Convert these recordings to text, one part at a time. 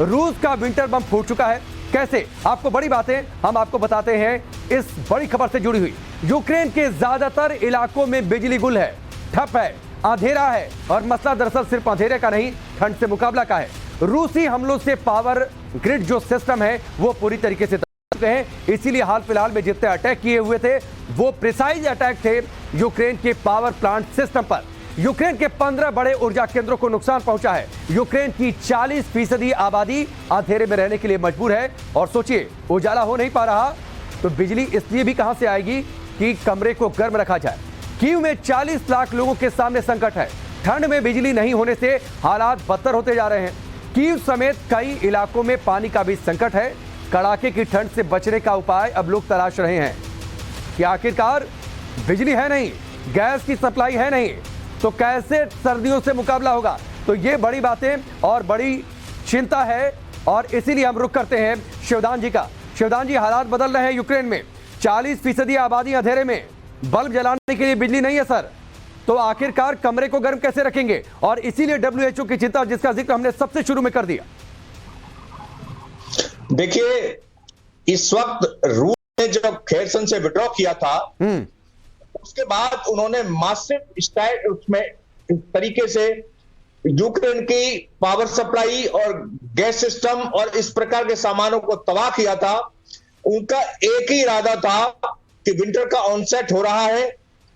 रूस का विंटर बम फूट चुका है। कैसे? आपको बड़ी बातें हम आपको बताते हैं इस बड़ी खबर से जुड़ी हुई। यूक्रेन के ज्यादातर इलाकों में बिजली गुल है, ठप है, अंधेरा है और मसला दरअसल सिर्फ अंधेरे का नहीं, ठंड से मुकाबला का है। रूसी हमलों से पावर ग्रिड जो सिस्टम है वो पूरी तरीके से हैं, इसीलिए हाल फिलहाल में जितने अटैक किए हुए थे वो प्रिसाइज अटैक थे यूक्रेन के पावर प्लांट सिस्टम पर। यूक्रेन के 15 बड़े ऊर्जा केंद्रों को नुकसान पहुंचा है। यूक्रेन की 40% आबादी अंधेरे में रहने के लिए मजबूर है। और सोचिए, उजाला हो नहीं पा रहा तो बिजली इसलिए भी कहां से आएगी कि कमरे को गर्म रखा जाए। कीव में 40 लाख लोगों के सामने संकट है। ठंड में बिजली नहीं होने से हालात बदतर होते जा रहे हैं। कीव समेत कई इलाकों में पानी का भी संकट है। कड़ाके की ठंड से बचने का उपाय अब लोग तलाश रहे हैं कि आखिरकार बिजली है नहीं, गैस की सप्लाई है नहीं, तो कैसे सर्दियों से मुकाबला होगा। तो ये बड़ी बातें और बड़ी चिंता है और इसीलिए हम रुख करते हैं शिवदान जी का। शिवदान जी, हालात बदल रहे हैं यूक्रेन में, 40% आबादी अंधेरे में, बल्ब जलाने के लिए बिजली नहीं है सर, तो आखिरकार कमरे को गर्म कैसे रखेंगे? और इसीलिए WHO की चिंता जिसका जिक्र हमने सबसे शुरू में कर दिया। देखिए, इस वक्त रूस ने जब खेरसन से विड्रॉ किया था उसके बाद उन्होंने मासिव स्टाइल उसमें इस तरीके से यूक्रेन की पावर सप्लाई और गैस सिस्टम और इस प्रकार के सामानों को तबाह किया था। उनका एक ही इरादा था कि विंटर का ऑनसेट हो रहा है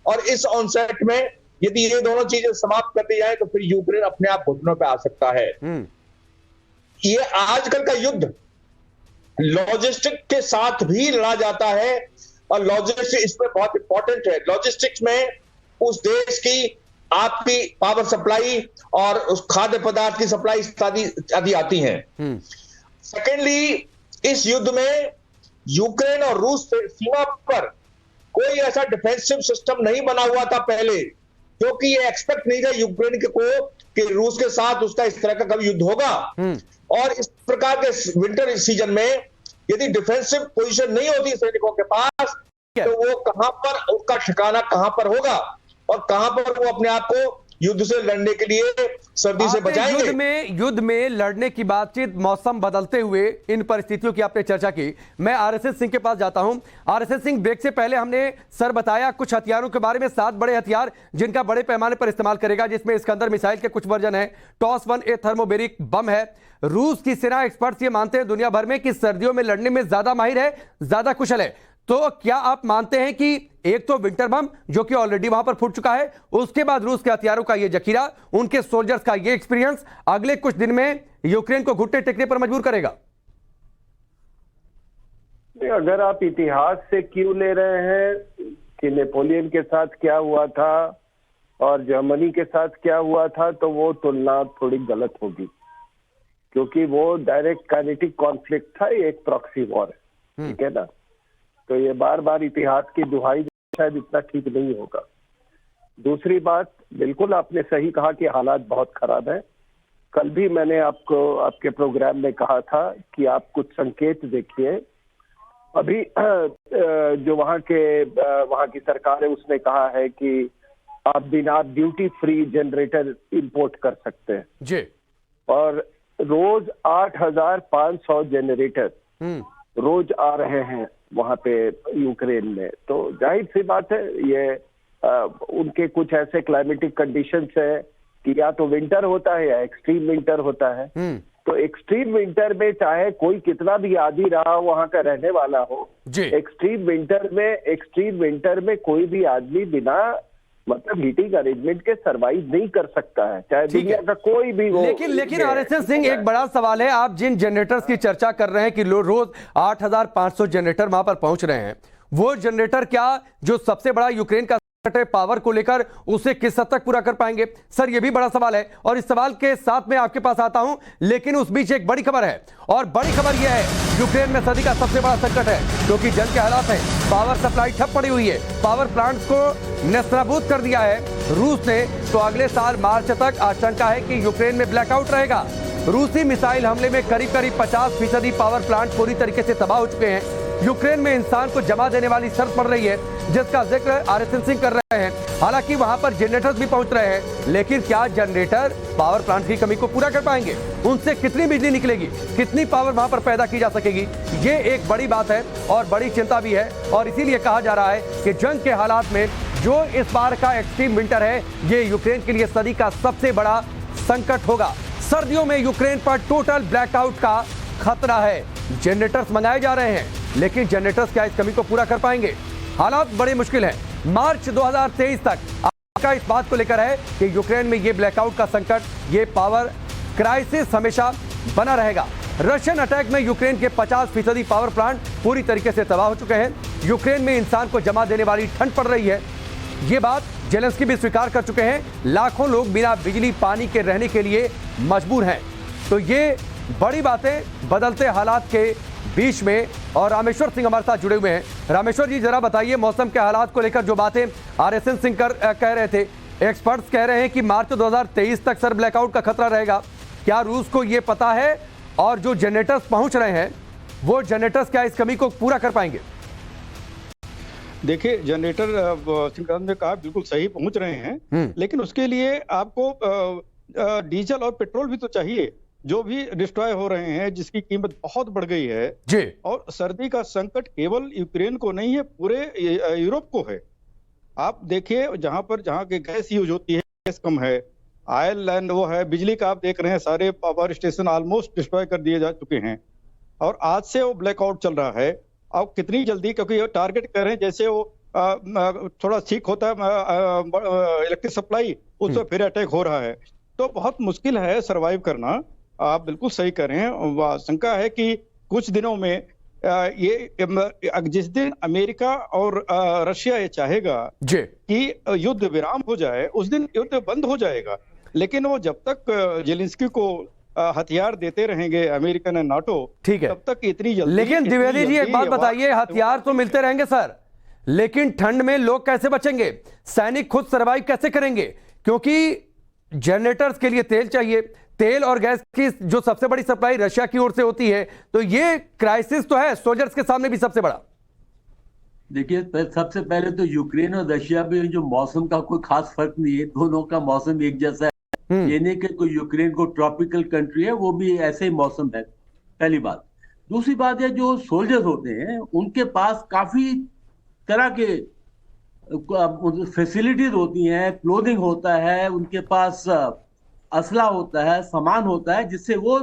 और इस ऑनसेट में यदि ये दोनों चीजें समाप्त कर दी जाए तो फिर यूक्रेन अपने आप घुटनों पे आ सकता है। ये आजकल का युद्ध लॉजिस्टिक के साथ भी लड़ा जाता है और लॉजिस्टिक्स इसमें बहुत इंपॉर्टेंट है। लॉजिस्टिक्स में उस देश की आपकी पावर सप्लाई और उस खाद्य पदार्थ की सप्लाई आदि आती हैं। सेकेंडली, इस युद्ध में यूक्रेन और रूस सीमा पर कोई ऐसा डिफेंसिव सिस्टम नहीं बना हुआ था पहले, क्योंकि ये एक्सपेक्ट नहीं था यूक्रेन को कि रूस के साथ उसका इस तरह का कभी युद्ध होगा। और इस प्रकार के विंटर सीजन में यदि डिफेंसिव पोजीशन नहीं होती सैनिकों के पास तो वो कहां पर, उसका ठिकाना कहां पर होगा और कहां पर वो अपने आप को युद्ध से लड़ने के लिए सर्दी से बचाएंगे। युद्ध में लड़ने की बातचीत, मौसम बदलते हुए इन परिस्थितियों की आपने चर्चा की। मैं RSS सिंह के पास जाता हूं। RSS सिंह, ब्रेक से पहले हमने सर बताया कुछ हथियारों के बारे में, 7 बड़े हथियार जिनका बड़े पैमाने पर इस्तेमाल करेगा, जिसमें इस्कंदर मिसाइल के कुछ वर्जन है, TOS-1A थर्मोबेरिक बम है। रूस की सेना एक्सपर्ट्स ये मानते हैं दुनिया भर में कि सर्दियों में लड़ने में ज्यादा माहिर है, ज्यादा कुशल है। तो क्या आप मानते हैं कि एक तो विंटर बम जो कि ऑलरेडी वहां पर फूट चुका है, उसके बाद रूस के हथियारों का ये जखीरा, उनके सोल्जर्स का ये एक्सपीरियंस अगले कुछ दिन में यूक्रेन को घुटने टेकने पर मजबूर करेगा? अगर आप इतिहास से क्यों ले रहे हैं कि नेपोलियन के साथ क्या हुआ था और जर्मनी के साथ क्या हुआ था, तो वो तुलना थोड़ी गलत होगी, क्योंकि वो डायरेक्ट काइनेटिक कॉन्फ्लिक्ट था, एक प्रॉक्सी वॉर है, ठीक है ना। तो ये बार बार इतिहास की दुहाई शायद इतना ठीक नहीं होगा। दूसरी बात, बिल्कुल आपने सही कहा कि हालात बहुत खराब है। कल भी मैंने आपको आपके प्रोग्राम में कहा था कि आप कुछ संकेत देखिए। अभी जो वहाँ की सरकार है उसने कहा है कि आप बिना ड्यूटी फ्री जनरेटर इंपोर्ट कर सकते हैं जी, और रोज 8,500 जनरेटर रोज आ रहे हैं वहां पे यूक्रेन में। तो जाहिर सी बात है, ये उनके कुछ ऐसे क्लाइमेटिक कंडीशंस है कि या तो विंटर होता है या एक्सट्रीम विंटर होता है। तो एक्सट्रीम विंटर में चाहे कोई कितना भी आदी रहा हो, वहां का रहने वाला हो, एक्सट्रीम विंटर में कोई भी आदमी बिना मतलब हीटिंग अरेंजमेंट के सर्वाइव नहीं कर सकता है, चाहे दुनिया का कोई भी हो। लेकिन RSS सिंह, एक बड़ा सवाल है, आप जिन जनरेटर्स की चर्चा कर रहे हैं कि रोज 8,500 जनरेटर वहां पर पहुंच रहे हैं, वो जनरेटर क्या जो सबसे बड़ा यूक्रेन का पावर को लेकर उसे किस हद तक पूरा कर पाएंगे? सर, यह भी बड़ा सवाल है और इस सवाल के साथ मैं आपके पास आता हूं, लेकिन उस बीच एक बड़ी खबर है और बड़ी खबर यह है यूक्रेन में सर्दी का सबसे बड़ा संकट है क्योंकि जंग के हालात हैं, पावर सप्लाई ठप पड़ी हुई है, पावर प्लांट्स को नेस्तनाबूद कर दिया है रूस ने। तो अगले साल मार्च तक आशंका है कि यूक्रेन में ब्लैकआउट रहेगा। रूसी मिसाइल हमले में करीब 50% पावर प्लांट पूरी तरीके से तबाह हो चुके हैं। यूक्रेन में इंसान को जमा देने वाली शर्त पड़ रही है, जिसका जिक्र आरएसएन सिंह कर रहे हैं। हालांकि वहां पर जनरेटर्स भी पहुंच रहे हैं, लेकिन क्या जनरेटर पावर प्लांट की कमी को पूरा कर पाएंगे? उनसे कितनी बिजली निकलेगी, कितनी पावर वहां पर पैदा की जा सकेगी, ये एक बड़ी बात है और बड़ी चिंता भी है। और इसीलिए कहा जा रहा है कि जंग के हालात में जो इस बार का एक्सट्रीम विंटर है, ये यूक्रेन के लिए सदी का सबसे बड़ा संकट होगा। सर्दियों में यूक्रेन पर टोटल ब्लैकआउट का खतरा है। जनरेटर्स मंगाए जा रहे हैं, लेकिन जनरेटर्स क्या इस कमी को पूरा कर पाएंगे? हालात बड़े मुश्किल हैं। मार्च 2023 तक आपका इस बात को लेकर है कि यूक्रेन में ये ब्लैकआउट का संकट, ये पावर क्राइसिस हमेशा बना रहेगा। रशियन अटैक में यूक्रेन के 50% पावर प्लांट पूरी तरीके से तबाह हो चुके हैं। यूक्रेन में इंसान को जमा देने वाली ठंड पड़ रही है, ये बात जेलेंस्की भी स्वीकार कर चुके हैं। लाखों लोग बिना बिजली पानी के रहने के लिए मजबूर हैं। तो ये बड़ी बातें बदलते हालात के बीच में। और रामेश्वर सिंह हमारे साथ जुड़े हुए हैं। रामेश्वर जी, जरा बताइए मौसम के हालात को लेकर जो बातें आरएसएन सिंह कह रहे थे, एक्सपर्ट्स कह रहे हैं कि मार्च 2023 तक सर ब्लैकआउट का खतरा रहेगा। क्या रूस को ये पता है? और जो जनरेटर्स पहुंच रहे हैं, वो जनरेटर्स क्या इस कमी को पूरा कर पाएंगे? देखिए, जनरेटर श्रीकांत ने कहा बिल्कुल सही पहुंच रहे हैं, लेकिन उसके लिए आपको डीजल और पेट्रोल भी तो चाहिए, जो भी डिस्ट्रॉय हो रहे हैं, जिसकी कीमत बहुत बढ़ गई है जी। और सर्दी का संकट केवल यूक्रेन को नहीं है, पूरे यूरोप को है। आप देखिए, जहां के गैस यूज होती है, गैस कम है, आयरलैंड वो है, बिजली का आप देख रहे हैं, सारे पावर स्टेशन ऑलमोस्ट डिस्ट्रॉय कर दिए जा चुके हैं। और आज से वो ब्लैकआउट चल रहा है। अब कितनी जल्दी, क्योंकि ये टारगेट कर रहे हैं, जैसे वो थोड़ा ठीक होता है इलेक्ट्रिक सप्लाई, उससे फिर अटैक हो रहा है। तो बहुत मुश्किल है सरवाइव करना। आप बिल्कुल सही कर रहे हैं। शंका है कि कुछ दिनों में जिस दिन अमेरिका और रशिया ये चाहेगा कि युद्ध विराम हो जाए, उस दिन युद्ध बंद हो जाएगा। लेकिन वो जब तक जेलेंस्की को हथियार देते रहेंगे अमेरिकन और नाटो, ठीक है, तब तक इतनी जल्दी। लेकिन द्विवेदी जी, एक बात बताइए, हथियार तो मिलते रहेंगे सर, लेकिन ठंड में लोग कैसे बचेंगे? सैनिक खुद सर्वाइव कैसे करेंगे? क्योंकि जनरेटर्स के लिए तेल चाहिए। तेल और गैस की जो सबसे बड़ी सप्लाई रशिया की ओर से होती है, तो ये क्राइसिस तो है सोल्जर्स के सामने भी सबसे बड़ा। देखिए, सबसे पहले तो यूक्रेन और रशिया में जो मौसम का कोई खास फर्क नहीं है, दोनों का मौसम एक जैसा है। ये नहीं कि कोई यूक्रेन को ट्रॉपिकल कंट्री है, वो भी ऐसे ही मौसम है, पहली बात। दूसरी बात है, जो सोल्जर्स होते हैं उनके पास काफी तरह के फैसिलिटीज होती हैं, क्लोथिंग होता है, उनके पास असला होता है, सामान होता है, जिससे वो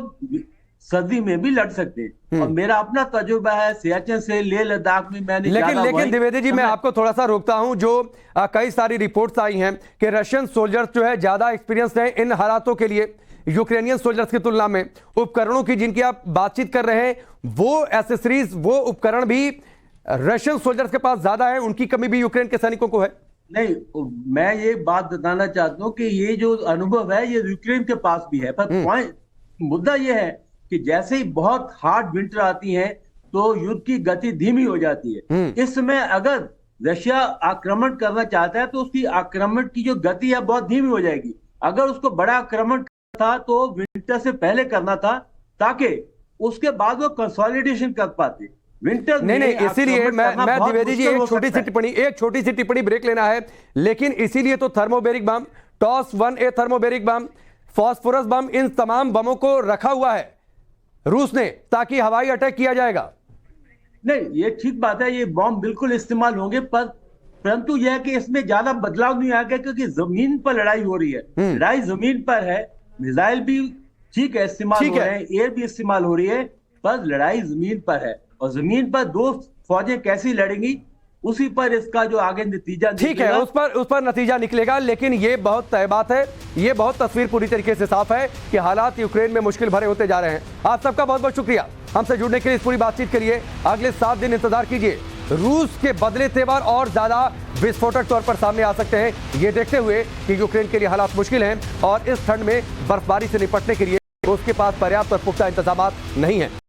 सर्दी में भी लड़ सकते हैं। और मेरा अपना तजुर्बा है सियाचिन से लेह लद्दाख में मैंने। लेकिन द्विवेदी जी, मैं आपको थोड़ा सा रोकता हूं। जो कई सारी रिपोर्ट्स आई हैं कि रशियन सोल्जर्स जो है ज्यादा एक्सपीरियंस है इन हालातों के लिए यूक्रेनियन सोल्जर्स की तुलना में। उपकरणों की जिनकी आप बातचीत कर रहे हैं, वो एसेसरीज, वो उपकरण भी रशियन सोल्जर्स के पास ज्यादा है, उनकी कमी भी यूक्रेन के सैनिकों को है। नहीं, मैं ये बात बताना चाहता हूं कि ये जो अनुभव है ये यूक्रेन के पास भी है, पर पॉइंट मुद्दा ये है कि जैसे ही बहुत हार्ड विंटर आती है तो युद्ध की गति धीमी हो जाती है। इस समय अगर रशिया आक्रमण करना चाहता है तो उसकी आक्रमण की जो गति है बहुत धीमी हो जाएगी। अगर उसको बड़ा आक्रमण करना था तो विंटर से पहले करना था, ताकि उसके बाद वो कंसोलिडेशन कर पाते। विंटर नहीं, इसीलिए मैं द्विवेदी जी, एक छोटी सी टिप्पणी ब्रेक लेना है। लेकिन इसीलिए तो थर्मोबेरिक बम, टॉस 1A थर्मोबेरिक बम, फास्फोरस बम, इन तमाम बमों को रखा हुआ है रूस ने, ताकि हवाई अटैक किया जाएगा। नहीं, ये ठीक बात है, ये बम बिल्कुल इस्तेमाल होंगे, परंतु यह है कि इसमें ज्यादा बदलाव नहीं आ गया, क्योंकि जमीन पर लड़ाई हो रही है। लड़ाई जमीन पर है, मिसाइल भी ठीक है इस्तेमाल हो रहे हैं, एयर भी इस्तेमाल हो रही है, पर लड़ाई जमीन पर है। और जमीन पर दो फौजें कैसी लड़ेंगी, उसी पर इसका जो आगे नतीजा ठीक है, उस पर नतीजा निकलेगा। लेकिन ये बहुत तय बात है, ये बहुत तस्वीर पूरी तरीके से साफ है कि हालात यूक्रेन में मुश्किल भरे होते जा रहे हैं। आप सबका बहुत बहुत शुक्रिया हमसे जुड़ने के लिए, इस पूरी बातचीत के लिए। अगले 7 दिन इंतजार कीजिए, रूस के बदले तेवर और ज्यादा विस्फोटक तौर पर सामने आ सकते हैं, ये देखते हुए कि यूक्रेन के लिए हालात मुश्किल हैं और इस ठंड में बर्फबारी से निपटने के लिए उसके पास पर्याप्त और पुख्ता इंतजाम नहीं है।